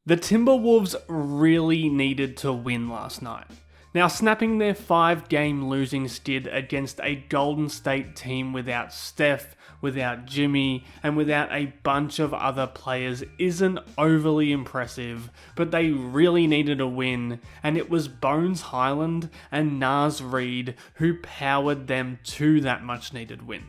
The Timberwolves really needed to win last night. Now, snapping their 5-game losing skid against a Golden State team without Steph, without Jimmy, and without a bunch of other players isn't overly impressive, but they really needed a win, and it was Bones Hyland and Naz Reid who powered them to that much needed win.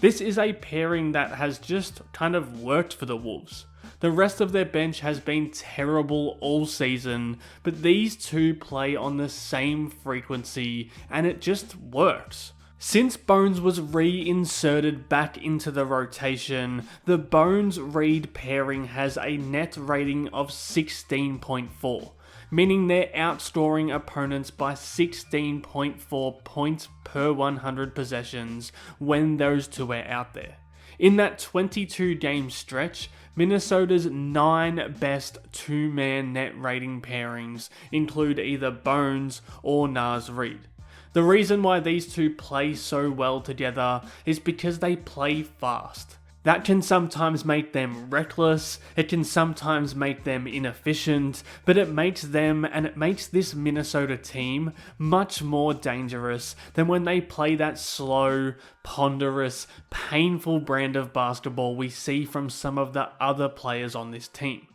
This is a pairing that has just kind of worked for the Wolves. The rest of their bench has been terrible all season, but these two play on the same frequency and it just works. Since Bones was reinserted back into the rotation, the Bones-Reid pairing has a net rating of 16.4. Meaning they're outscoring opponents by 16.4 points per 100 possessions when those two are out there. In that 22-game stretch, Minnesota's 9 best two-man net rating pairings include either Bones or Naz Reid. The reason why these two play so well together is because they play fast. That can sometimes make them reckless, it can sometimes make them inefficient, but it makes them and it makes this Minnesota team much more dangerous than when they play that slow, ponderous, painful brand of basketball we see from some of the other players on this team.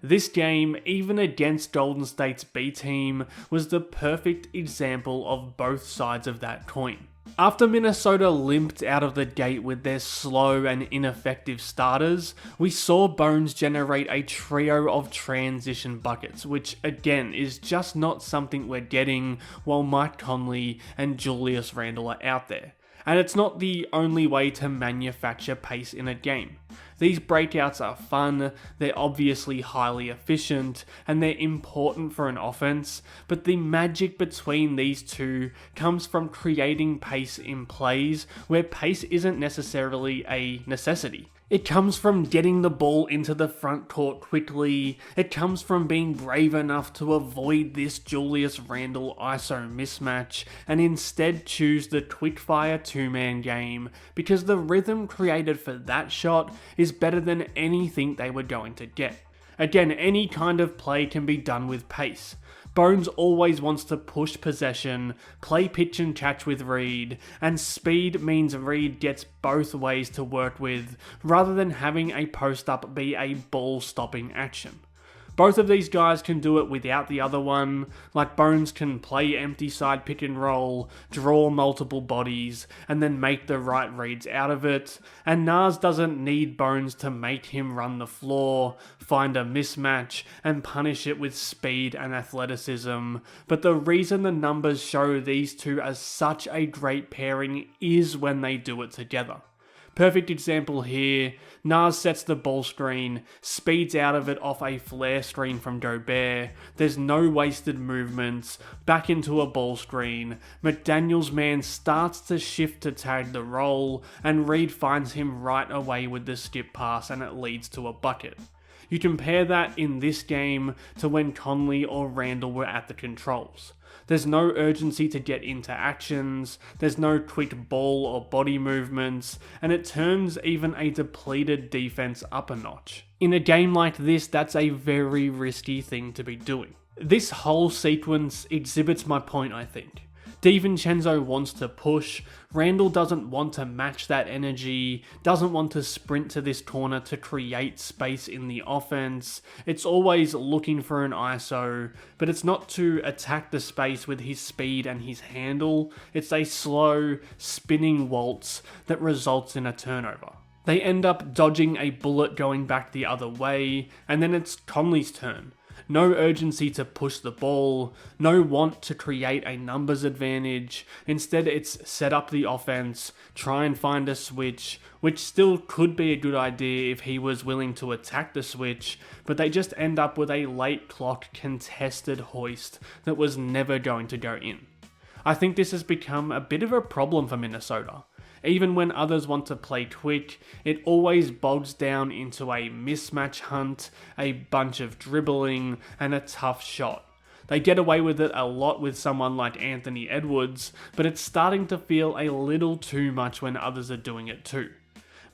This game, even against Golden State's B team, was the perfect example of both sides of that coin. After Minnesota limped out of the gate with their slow and ineffective starters, we saw Bones generate a trio of transition buckets, which again is just not something we're getting while Mike Conley and Julius Randle are out there. And it's not the only way to manufacture pace in a game. These breakouts are fun, they're obviously highly efficient, and they're important for an offense, but the magic between these two comes from creating pace in plays where pace isn't necessarily a necessity. It comes from getting the ball into the front court quickly. It comes from being brave enough to avoid this Julius Randle ISO mismatch and instead choose the quickfire two-man game because the rhythm created for that shot is better than anything they were going to get. Again, any kind of play can be done with pace. Bones always wants to push possession, play pitch and catch with Reid, and speed means Reid gets both ways to work with, rather than having a post-up be a ball-stopping action. Both of these guys can do it without the other one, like Bones can play empty side pick and roll, draw multiple bodies, and then make the right reads out of it, and Naz doesn't need Bones to make him run the floor, find a mismatch, and punish it with speed and athleticism, but the reason the numbers show these two as such a great pairing is when they do it together. Perfect example here, Naz sets the ball screen, speeds out of it off a flare screen from Gobert, there's no wasted movements, back into a ball screen, McDaniel's man starts to shift to tag the roll, and Reid finds him right away with the skip pass and it leads to a bucket. You compare that in this game to when Conley or Randle were at the controls. There's no urgency to get into actions, there's no quick ball or body movements, and it turns even a depleted defense up a notch. In a game like this, that's a very risky thing to be doing. This whole sequence exhibits my point, I think. DiVincenzo wants to push, Randle doesn't want to match that energy, doesn't want to sprint to this corner to create space in the offense, it's always looking for an ISO, but it's not to attack the space with his speed and his handle, it's a slow, spinning waltz that results in a turnover. They end up dodging a bullet going back the other way, and then it's Conley's turn. No urgency to push the ball, no want to create a numbers advantage, instead it's set up the offense, try and find a switch, which still could be a good idea if he was willing to attack the switch, but they just end up with a late clock contested hoist that was never going to go in. I think this has become a bit of a problem for Minnesota. Even when others want to play quick, it always bogs down into a mismatch hunt, a bunch of dribbling, and a tough shot. They get away with it a lot with someone like Anthony Edwards, but it's starting to feel a little too much when others are doing it too.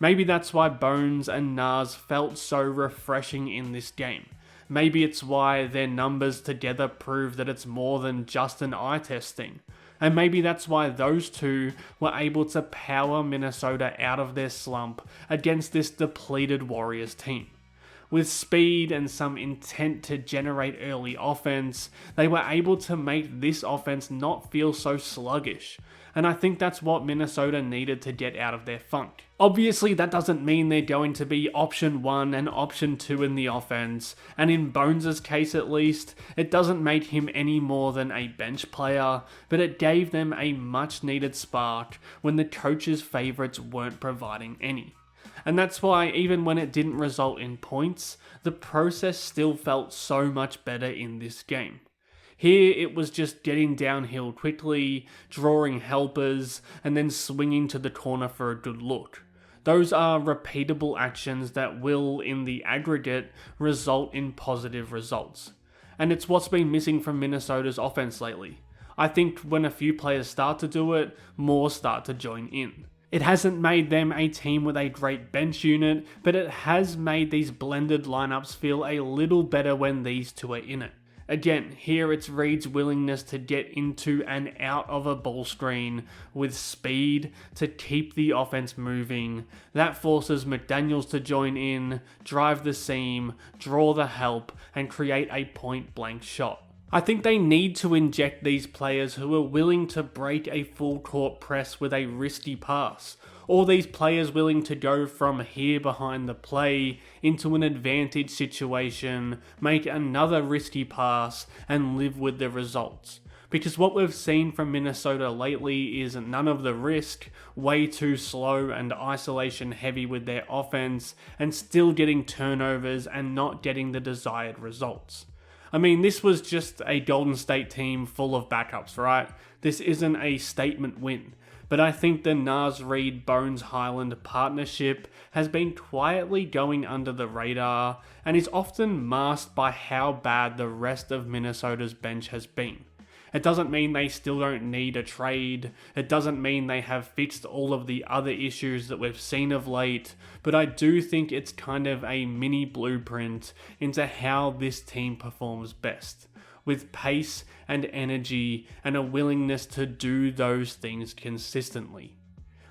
Maybe that's why Bones and Naz felt so refreshing in this game. Maybe it's why their numbers together prove that it's more than just an eye test thing. And maybe that's why those two were able to power Minnesota out of their slump against this depleted Warriors team. With speed and some intent to generate early offense, they were able to make this offense not feel so sluggish. And I think that's what Minnesota needed to get out of their funk. Obviously, that doesn't mean they're going to be option 1 and option 2 in the offense, and in Bones' case at least, it doesn't make him any more than a bench player, but it gave them a much needed spark when the coach's favourites weren't providing any. And that's why even when it didn't result in points, the process still felt so much better in this game. Here it was just getting downhill quickly, drawing helpers, and then swinging to the corner for a good look. Those are repeatable actions that will, in the aggregate, result in positive results. And it's what's been missing from Minnesota's offense lately. I think when a few players start to do it, more start to join in. It hasn't made them a team with a great bench unit, but it has made these blended lineups feel a little better when these two are in it. Again, here it's Reid's willingness to get into and out of a ball screen with speed to keep the offense moving. That forces McDaniels to join in, drive the seam, draw the help, and create a point-blank shot. I think they need to inject these players who are willing to break a full court press with a risky pass, or these players willing to go from here behind the play into an advantage situation, make another risky pass, and live with the results. Because what we've seen from Minnesota lately is none of the risk, way too slow and isolation heavy with their offense, and still getting turnovers and not getting the desired results. I mean, this was just a Golden State team full of backups, right? This isn't a statement win. But I think the Naz Reid Bones Hyland partnership has been quietly going under the radar and is often masked by how bad the rest of Minnesota's bench has been. It doesn't mean they still don't need a trade, it doesn't mean they have fixed all of the other issues that we've seen of late, but I do think it's kind of a mini blueprint into how this team performs best, with pace and energy and a willingness to do those things consistently.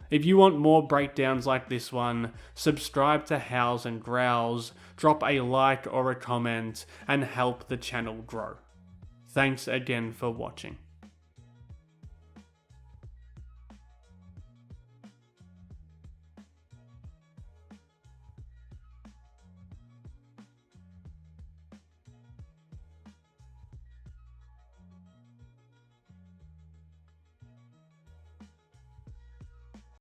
If you want more breakdowns like this one, subscribe to Howls and Growls, drop a like or a comment, and help the channel grow. Thanks again for watching.